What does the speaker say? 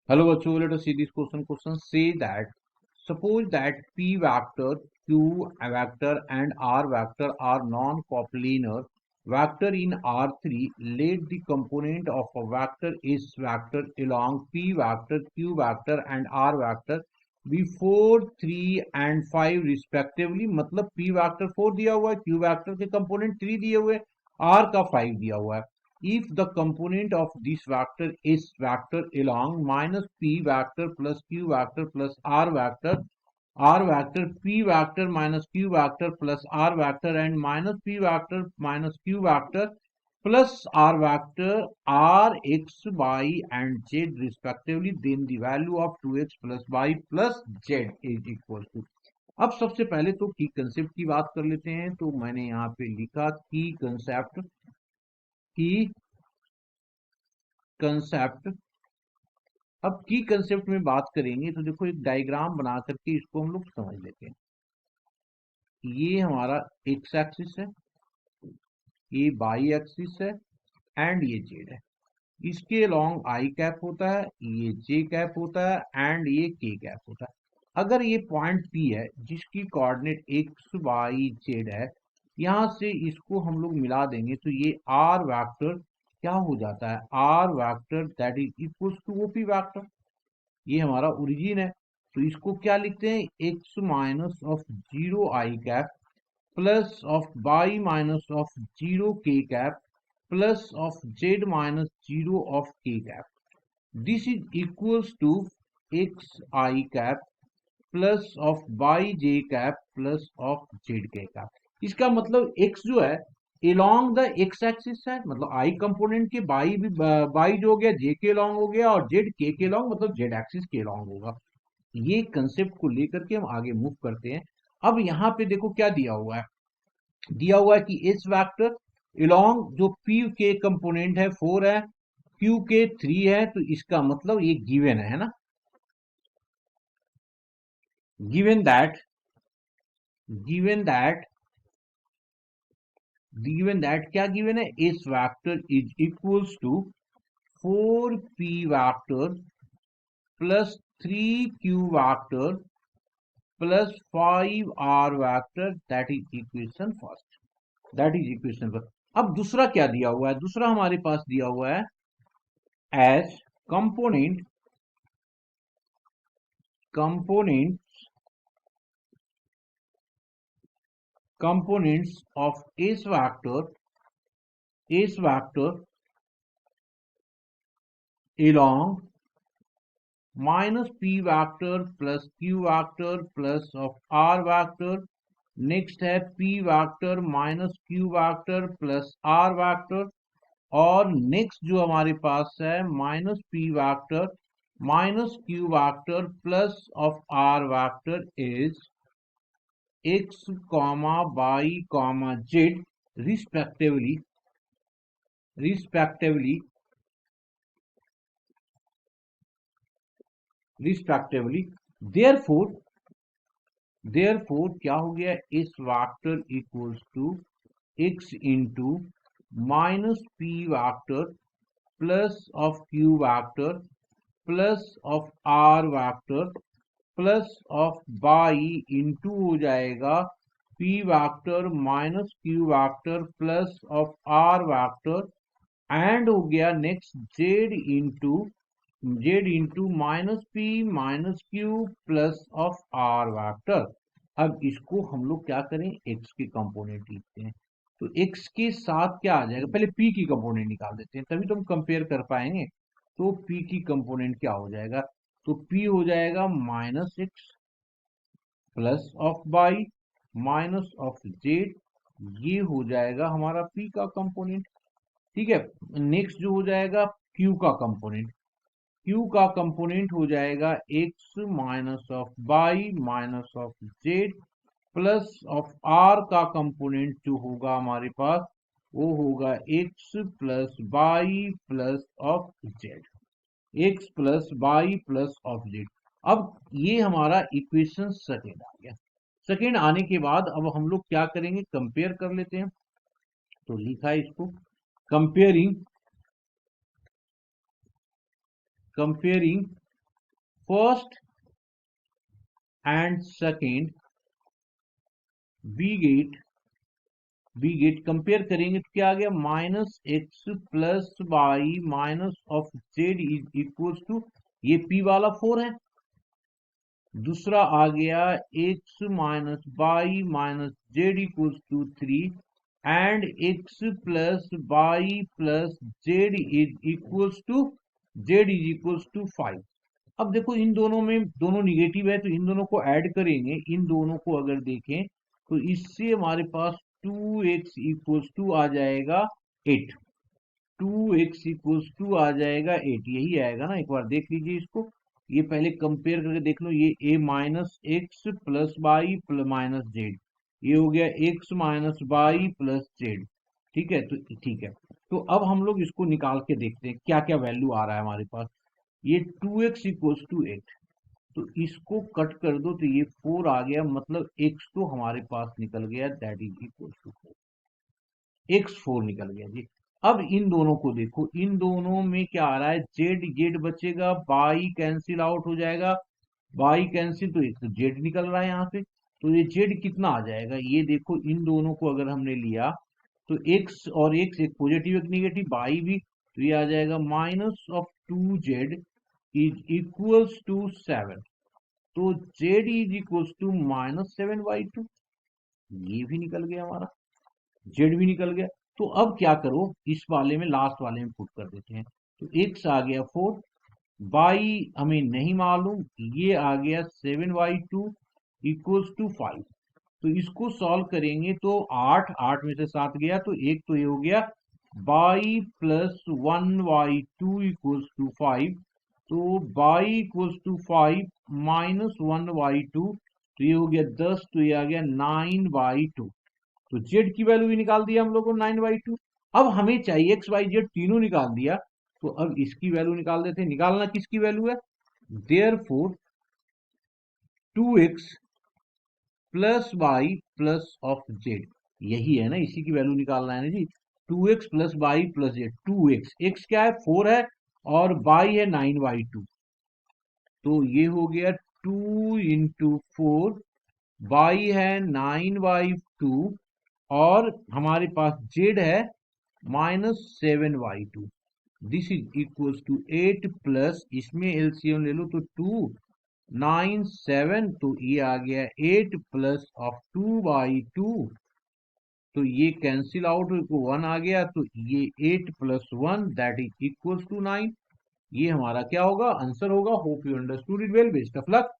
Hello, bachcho. Let us see this question. Question say that suppose that P vector, Q vector, and R vector are non-coplanar vector in R3. Let the component of a vector S vector along P vector, Q vector, and R vector be 4, 3 and 5 respectively. मतलब P vector 4 दिया हुआ है, Q vector के component 3 दिए हुए, R का 5 दिया हुआ है. If the component of this vector is vector along minus p vector plus q vector plus r vector p vector minus q vector plus r vector and minus p vector minus q vector plus r vector are x, y and z respectively, then the value of 2x plus y plus z is equal to. अब सबसे पहले तो की concept की बात कर लेते हैं. तो मैंने यहाँ पे लिखा की कंसेप्ट. अब की कंसेप्ट में बात करेंगे तो देखो एक डायग्राम बना करके इसको हम लोग समझ लेते हैं. ये हमारा एक्स एक्सिस है, ये वाई एक्सिस है एंड ये जेड है. इसके अलोंग आई कैप होता है, ये जे कैप होता है एंड ये के कैप होता है. अगर ये पॉइंट पी है जिसकी कोऑर्डिनेट एक्स वाई जेड है, यहां से इसको हम लोग मिला देंगे तो ये आर वेक्टर क्या हो जाता है, R vector that is equals to OP vector. ये हमारा ओरिजिन है. तो इसको क्या लिखते हैं, X minus of zero I cap plus of Y minus of zero K cap plus of Z minus zero of K cap. This is equals to X I cap plus of Y J cap plus of Z K cap. इसका मतलब x जो है along the x axis है, मतलब आई component के by भी by जो हो गया जे के लॉन्ग हो गया, और जेड के लॉन्ग मतलब जेड एक्सिस के लॉन्ग होगा. ये कंसेप्ट को लेकर के हम आगे मूव करते हैं. अब यहाँ पे देखो क्या दिया हुआ है, दिया हुआ है कि एस वेक्टर एलोंग जो पी के कंपोनेंट है 4 है, क्यू के 3 है. तो इसका मतलब ये गिवन है ना, given that given that given that क्या गिवन है, S vector is equals to 4p vector plus 3q vector plus 5r vector. That is equation first, that is equation first. अब दूसरा क्या दिया हुआ है, दूसरा हमारे पास दिया हुआ है as component components of S vector along minus p vector plus q vector plus of r vector. Next है p vector minus q vector plus r vector. और नेक्स्ट जो हमारे पास है minus p vector minus q vector plus of r vector is x, y, z respectively therefore क्या हो गया, इस vector equals to x into minus p vector plus of q vector plus of r vector plus of y into हो जाएगा p vector minus q vector plus of r vector and हो गया next z into minus p minus q plus of r vector. अब इसको हम लोग क्या करें, x के कंपोनेंट लिखते हैं. तो x के साथ क्या आ जाएगा, पहले p की कंपोनेंट निकाल देते हैं तभी तो हम कंपेयर कर पाएंगे. तो p की कंपोनेंट क्या हो जाएगा, तो p हो जाएगा minus x plus of y minus of z. ये हो जाएगा हमारा p का कंपोनेंट. ठीक है. नेक्स्ट जो हो जाएगा q का कंपोनेंट, q का कंपोनेंट हो जाएगा x minus of y minus of z plus of r का कंपोनेंट जो होगा हमारे पास वो होगा x plus y plus of z, x plus y plus of z. अब ये हमारा इक्वेशन सेकेंड आ गया. सेकेंड आने के बाद अब हम लोग क्या करेंगे, कंपेयर कर लेते हैं. तो लिखा है इसको comparing first and second we get compare करेंगे तो क्या आ गया, minus X plus Y minus of Z is equals to, ये पी वाला 4 है। दूसरा आ गया X minus Y minus Z equals to 3 and X plus Y plus Z is equals to 5। अब देखो इन दोनों में दोनों निगेटिव है तो इन दोनों को ऐड करेंगे, इन दोनों को अगर देखें तो इससे हमारे पास 2x इक्वल्स टू आ जाएगा 8। 2x इक्वल्स टू आ जाएगा 8, यही आएगा ना। एक बार देख लीजिए इसको, ये पहले कंपेयर करके देख लो, ये a minus X plus Y plus minus Z, ये हो गया x minus Y plus Z. ठीक है, तो ठीक है, तो अब हम लोग इसको निकाल के देखते हैं क्या क्या वैल्यू आ रहा है हमारे पास। ये 2x इक्वल्स टू 8, तो इसको कट कर दो तो ये 4 आ गया, मतलब x तो हमारे पास निकल गया, that is equal to 4, x4 निकल गया जी। अब इन दोनों को देखो, इन दोनों में क्या आ रहा है, जेड जेड बचेगा, बाई कैंसिल आउट हो जाएगा, बाई कैंसिल, तो एक तो जेड निकल रहा है यहाँ पे। तो ये जेड कितना आ जाएगा, ये देखो इन दोनों को अगर हमने लिया तो एक्स और एक्स, एक पॉजिटिव एक निगेटिव, बाई भी, तो ये आ जाएगा minus of 2z is equals to 7। तो जेड इज इक्वल्स टू -7/2, ये भी निकल गया हमारा, जेड भी निकल गया। तो अब क्या करो, इस वाले में लास्ट वाले में पुट कर देते हैं, तो एक्स आ गया 4, वाई हमें नहीं मालूम, ये आ गया 7/2 इक्वल्स टू 5। तो इसको सॉल्व करेंगे तो 8, 8 में से 7 गया तो एक, तो ये हो गया बाई प्लस 1/2 इक्वल्स टू 5। तो बाई इक्वल्स टू 5 माइनस 1/2, तो ये हो गया 10, तो ये आ गया 9/2। तो जेड की वैल्यू भी निकाल दिया हम लोगों को 9/2। अब हमें चाहिए एक्स वाई जेड तीनों निकाल दिया, तो अब इसकी वैल्यू निकाल देते हैं। निकालना किसकी वैल्यू है, therefore 2x plus Y plus of Z, यही है ना, इसी की वैल्यू निकालना है ना जी। 2x plus Y plus Z, 2x, X क्या है 4 है और वाई है 9/2, तो ये हो गया 2 इंटू 4, वाई है 9/2 और हमारे पास जेड है -7/2। This is equals to 8 plus, इसमें एलसीएम ले लो तो 2 9 7, तो ये आ गया 8 प्लस ऑफ 2/2, तो ये कैंसिल आउट को 1 आ गया, तो ये 8 plus 1 that is equals to 9। ये हमारा क्या होगा, आंसर होगा। Hope you understood it well, best of luck.